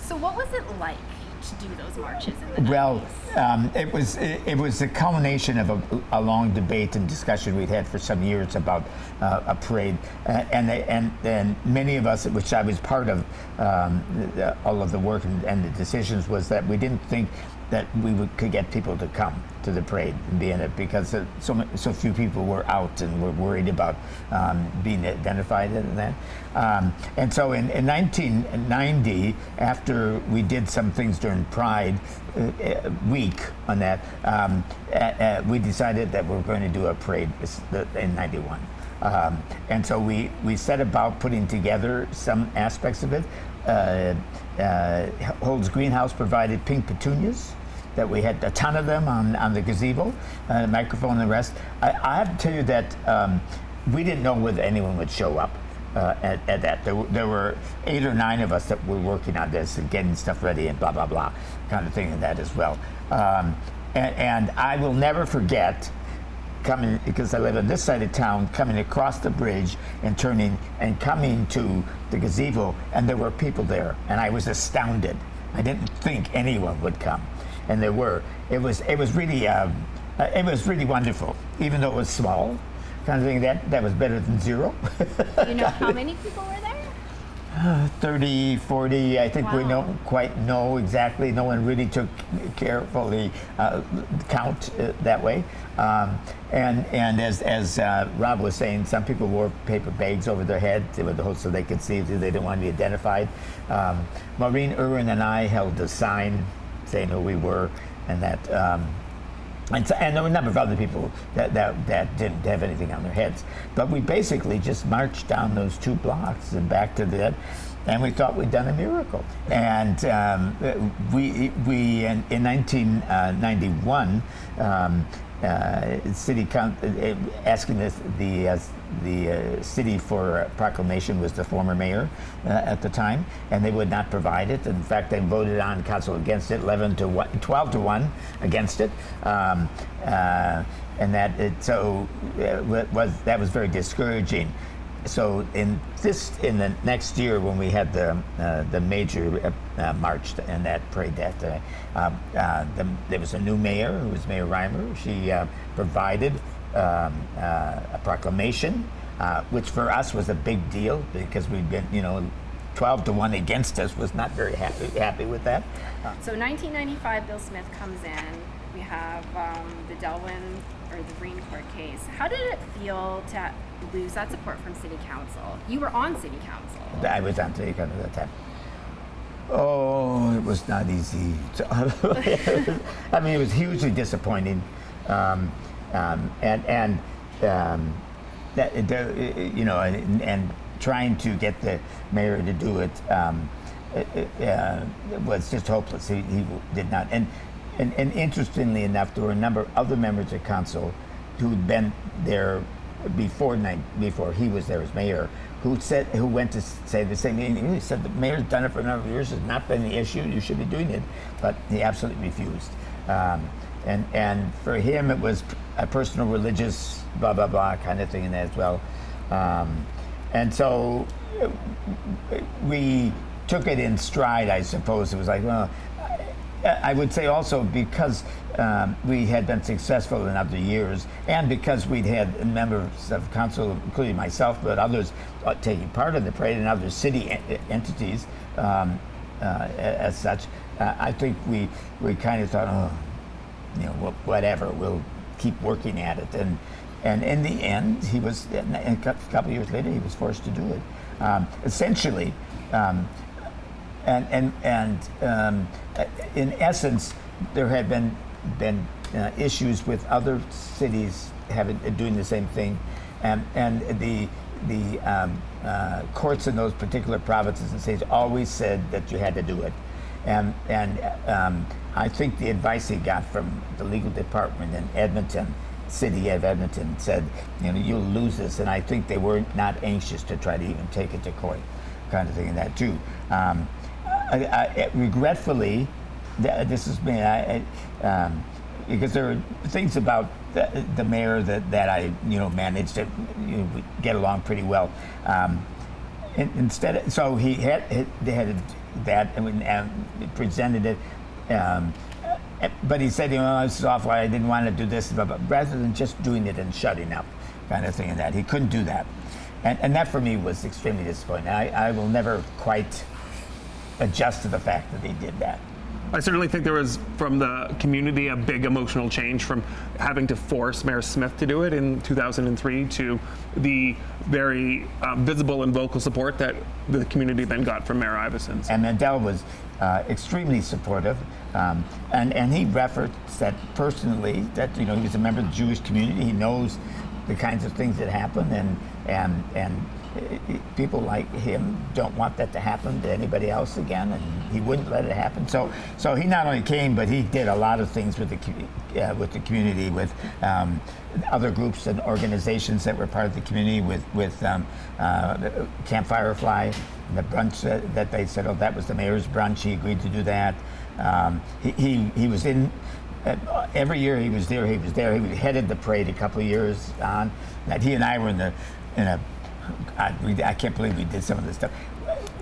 So what was it like to do those marches in the Well, 90s? it was a culmination of a long debate and discussion we'd had for some years about a parade, and many of us, which I was part of, all of the work and the decisions, was that we didn't think that could get people to come to the parade and be in it, because so few people were out and were worried about being identified in that. And so in 1990, after we did some things during Pride week on that, we decided that we were going to do a parade in 91. And so we set about putting together some aspects of it. Holds Greenhouse provided pink petunias, that we had a ton of them on the gazebo, the microphone and the rest. I have to tell you that we didn't know whether anyone would show up at that. There were 8 or 9 of us that were working on this and getting stuff ready and blah, blah, blah, kind of thing and that as well. And I will never forget coming, because I live on this side of town, coming across the bridge and turning and coming to the gazebo, and there were people there, and I was astounded. I didn't think anyone would come, and there were. It was really wonderful, even though it was small, kind of thing. That was better than zero. Do you know how many people were there? 30, 40, I think. Wow. We don't quite know exactly. No one really took carefully count that way. And as Rob was saying, some people wore paper bags over their head so they could see if they didn't want to be identified. Maureen Irwin and I held a sign saying who we were, and that. And there were a number of other people that didn't have anything on their heads. But we basically just marched down those 2 blocks and back to that, and we thought we'd done a miracle. And we in 1991, city asking the city for a proclamation was the former mayor at the time, and they would not provide it. In fact, they voted on council against it, 12 to 1 against it, and that was very discouraging. So in the next year, when we had the major march and that parade that day, there was a new mayor, who was Mayor Reimer. She provided a proclamation, which for us was a big deal, because we'd been 12 to 1 against us. Was not very happy with that. So 1995, Bill Smith comes in. We have the Delwyn or the Green Court case. How did it feel to lose that support from City Council? You were on City Council. I was on City Council at that time. Oh, it was not easy. I mean, it was hugely disappointing, and trying to get the mayor to do it, it was just hopeless. He did not. And interestingly enough, there were a number of other members of council who'd been there before he was there as mayor, who went to say the same thing. He said the mayor's done it for a number of years. It's not been the issue. You should be doing it, but he absolutely refused. And for him, it was a personal, religious, blah blah blah kind of thing in that as well. And so we took it in stride, I suppose. It was like, well, I would say also because we had been successful in other years, and because we'd had members of council, including myself, but others taking part in the parade, and other city entities as such, I think we kind of thought, whatever, we'll keep working at it. And in the end, a couple of years later, he was forced to do it. Essentially, in essence, there had been issues with other cities doing the same thing, and the courts in those particular provinces and states always said that you had to do it, and I think the advice he got from the legal department in Edmonton, city of Edmonton, said, you'll lose this, and I think they were not anxious to try to even take it to court, kind of thing, and that too. Regretfully, this is me, because there are things about the mayor that I managed to get along pretty well. So they had that and presented it, but he said, this is awful. I didn't want to do this, but rather than just doing it and shutting up, kind of thing, and that he couldn't do that, and that for me was extremely disappointing. I will never quite adjust to the fact that he did that. I certainly think there was, from the community, a big emotional change from having to force Mayor Smith to do it in 2003 to the very visible and vocal support that the community then got from Mayor Iveson. And Mandel was extremely supportive, and he referenced that personally, that he was a member of the Jewish community. He knows the kinds of things that happen, and people like him don't want that to happen to anybody else again, and he wouldn't let it happen. So he not only came, but he did a lot of things with the community, with other groups and organizations that were part of the community, with Camp Firefly, the brunch that they said, that was the mayor's brunch. He agreed to do that. He was in. Every year he was there. He headed the parade a couple of years on. That he and I were in a. I can't believe we did some of this stuff.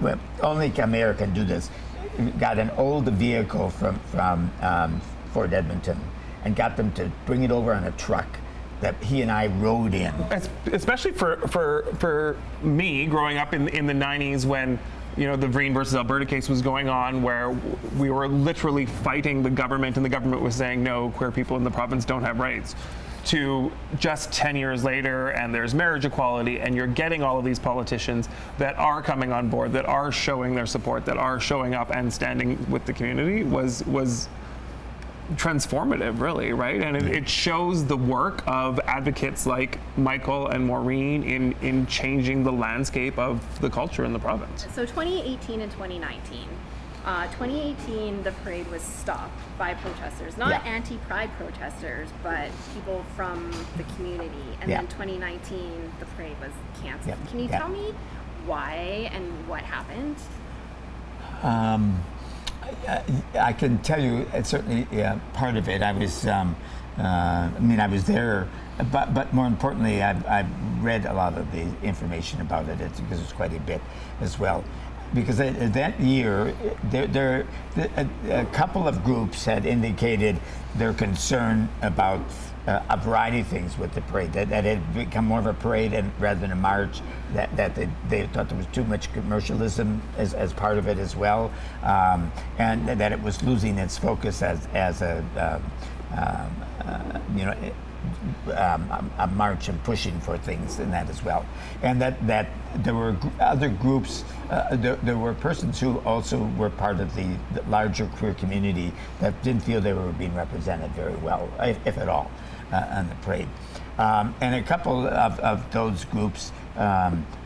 Well, only a mayor can do this. Got an old vehicle from Fort Edmonton and got them to bring it over on a truck that he and I rode in. Especially for me, growing up in the 90s when the Vreen versus Alberta case was going on, where we were literally fighting the government, and the government was saying, no, queer people in the province don't have rights, to just 10 years later, and there's marriage equality, and you're getting all of these politicians that are coming on board, that are showing their support, that are showing up and standing with the community, was transformative, really, right? And it shows the work of advocates like Michael and Maureen in changing the landscape of the culture in the province. So 2018 and 2019. 2018, the parade was stopped by protesters, not anti-pride protesters, but people from the community. And then 2019, the parade was canceled. Can you tell me why and what happened? I can tell you, it's certainly part of it. I was, I was there, but more importantly, I've read a lot of the information about it, because it's quite a bit as well. Because that year, a couple of groups had indicated their concern about a variety of things with the parade, that it had become more of a parade rather than a march, that they thought there was too much commercialism as part of it as well, and that it was losing its focus as a march and pushing for things in that as well. And that there were other groups, there were persons who also were part of the larger queer community that didn't feel they were being represented very well, if at all, on the parade. And a couple of those groups,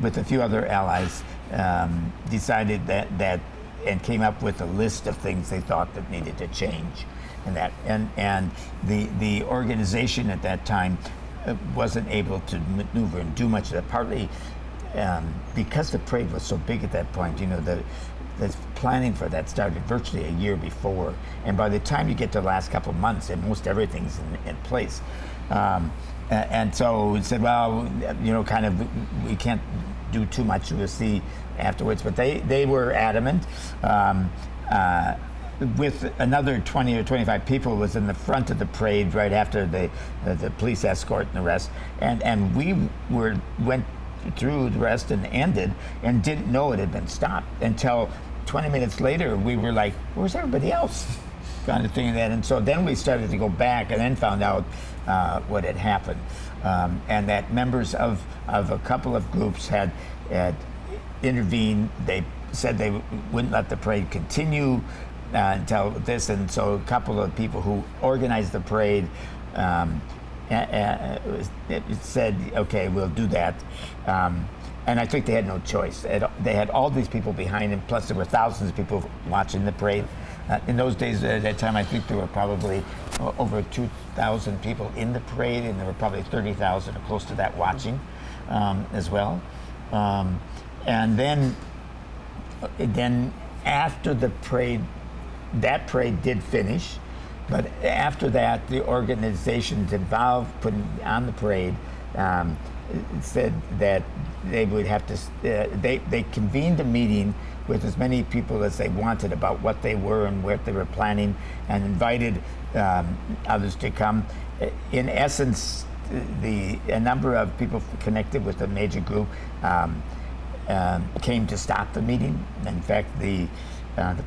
with a few other allies, decided that and came up with a list of things they thought that needed to change. And the organization at that time wasn't able to maneuver and do much of that, partly because the parade was so big at that point. The planning for that started virtually a year before, and by the time you get to the last couple of months, and most everything's in place. And so we said, well, we can't do too much. We'll see afterwards. But they were adamant. With another 20 or 25 people was in the front of the parade right after the police escort and the rest, and we went through the rest and ended and didn't know it had been stopped until 20 minutes later. We were like, where's everybody else, kind of thing. And so then we started to go back and then found out what had happened, and that members of a couple of groups had intervened. They said they wouldn't let the parade continue until this, and so a couple of people who organized the parade said, okay, we'll do that. And I think they had no choice. They had all these people behind them, plus there were thousands of people watching the parade. In those days, at that time, I think there were probably over 2,000 people in the parade, and there were probably 30,000 or close to that watching as well. And then after the parade, that parade did finish, but after that, the organizations involved putting on the parade said that they would have to. They convened a meeting with as many people as they wanted about what they were and what they were planning, and invited others to come. In essence, a number of people connected with the major group came to stop the meeting. In fact, the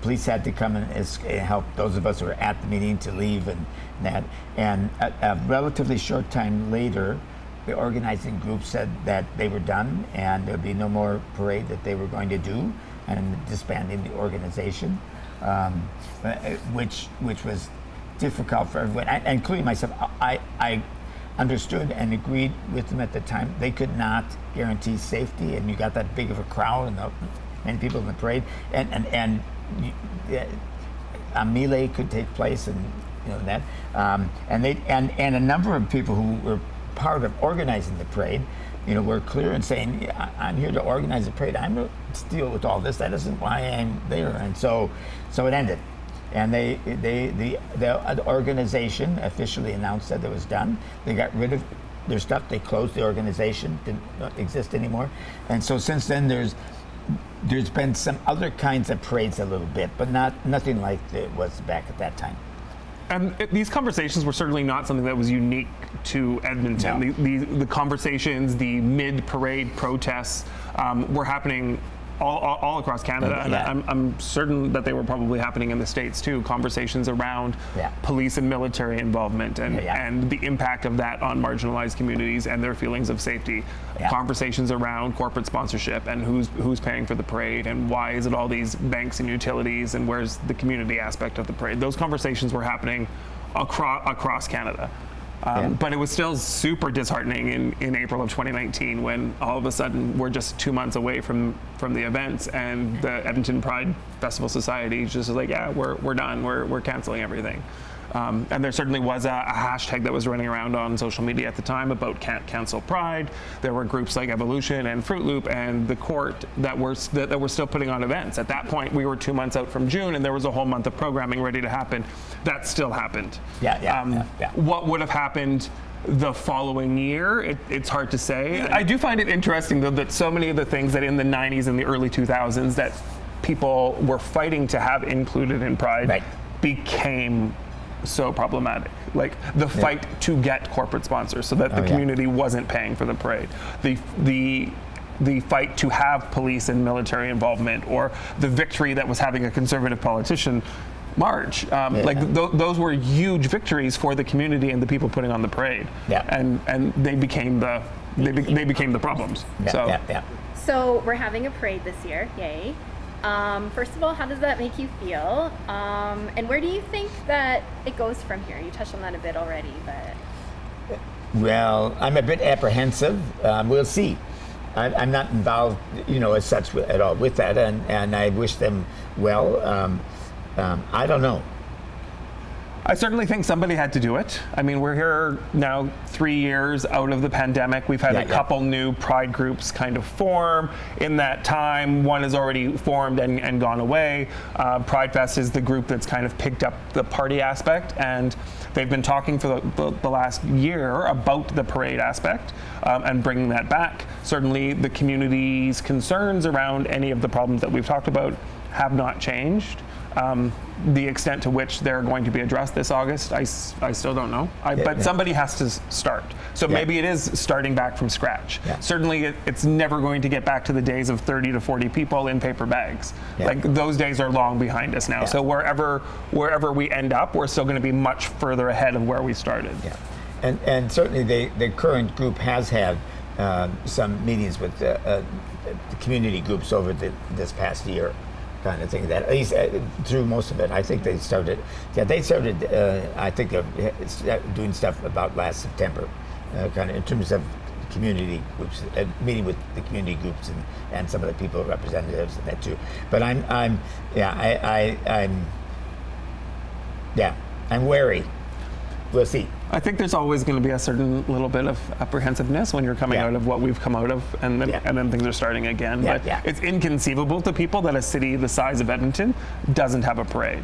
police had to come and help those of us who were at the meeting to leave and that. And a relatively short time later, the organizing group said that they were done and there would be no more parade that they were going to do, and disbanding the organization, which was difficult for everyone, including myself. I understood and agreed with them at the time. They could not guarantee safety, and you got that big of a crowd and many people in the parade, and a melee could take place, and that, and a number of people who were part of organizing the parade, were clear in saying, I'm here to organize the parade. I'm going to deal with all this. That isn't why I'm there. And so it ended. And the organization officially announced that it was done. They got rid of their stuff. They closed the organization. Didn't exist anymore. And so since then, there's been some other kinds of parades a little bit, but nothing like it was back at that time. And these conversations were certainly not something that was unique to Edmonton. No. The conversations, the mid-parade protests were happening all across Canada. Yeah. And I'm certain that they were probably happening in the States too. Conversations around police and military involvement and the impact of that on marginalized communities and their feelings of safety. Yeah. Conversations around corporate sponsorship and who's paying for the parade, and why is it all these banks and utilities, and where's the community aspect of the parade. Those conversations were happening across Canada. But it was still super disheartening in April of 2019 when all of a sudden we're just 2 months away from the events, and the Edmonton Pride Festival Society just was like, yeah, we're done, we're canceling everything. And there certainly was a hashtag that was running around on social media at the time about can't cancel Pride. There were groups like Evolution and Fruit Loop and the Court that were still putting on events. At that point, we were 2 months out from June, and there was a whole month of programming ready to happen. That still happened. What would have happened the following year, it's hard to say. I do find it interesting, though, that so many of the things that in the 90s and the early 2000s that people were fighting to have included in Pride became so problematic. Like the fight to get corporate sponsors so that the community wasn't paying for the parade. The fight to have police and military involvement, or the victory that was having a conservative politician march. Those were huge victories for the community and the people putting on the parade. And they became the problems. So we're having a parade this year. Yay. First of all, how does that make you feel? And where do you think that it goes from here? You touched on that a bit already, but... Well, I'm a bit apprehensive. We'll see. I'm not involved, as such at all with that, and I wish them well. I don't know. I certainly think somebody had to do it. I mean, we're here now 3 years out of the pandemic. We've had a couple new Pride groups kind of form in that time. One has already formed and gone away. Pride Fest is the group that's kind of picked up the party aspect, and they've been talking for the last year about the parade aspect and bringing that back. Certainly the community's concerns around any of the problems that we've talked about have not changed. The extent to which they're going to be addressed this August, I still don't know. But somebody has to start. So maybe it is starting back from scratch. Certainly it's never going to get back to the days of 30 to 40 people in paper bags. Like those days are long behind us now. So wherever we end up, we're still going to be much further ahead of where we started. And certainly the current group has had some meetings with the community groups over this past year, kind of thing, that at least through most of it. I think they started, I think they're doing stuff about last September, kind of in terms of community groups, meeting with the community groups and some of the people, representatives and that too. But I'm wary. We'll see. I think there's always going to be a certain little bit of apprehensiveness when you're coming out of what we've come out of, and then things are starting again. But it's inconceivable to people that a city the size of Edmonton doesn't have a parade.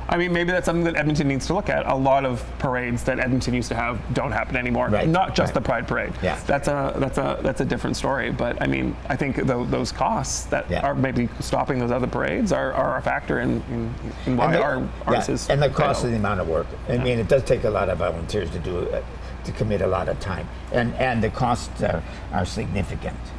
I mean, maybe that's something that Edmonton needs to look at. A lot of parades that Edmonton used to have don't happen anymore. Right, Not just right. the Pride Parade. Yeah. That's a different story. But I mean, I think those costs that Yeah. are maybe stopping those other parades are a factor in why our artists and the cost fail. of the amount of work. I mean, it does take a lot of volunteers to do to commit a lot of time, and the costs are significant.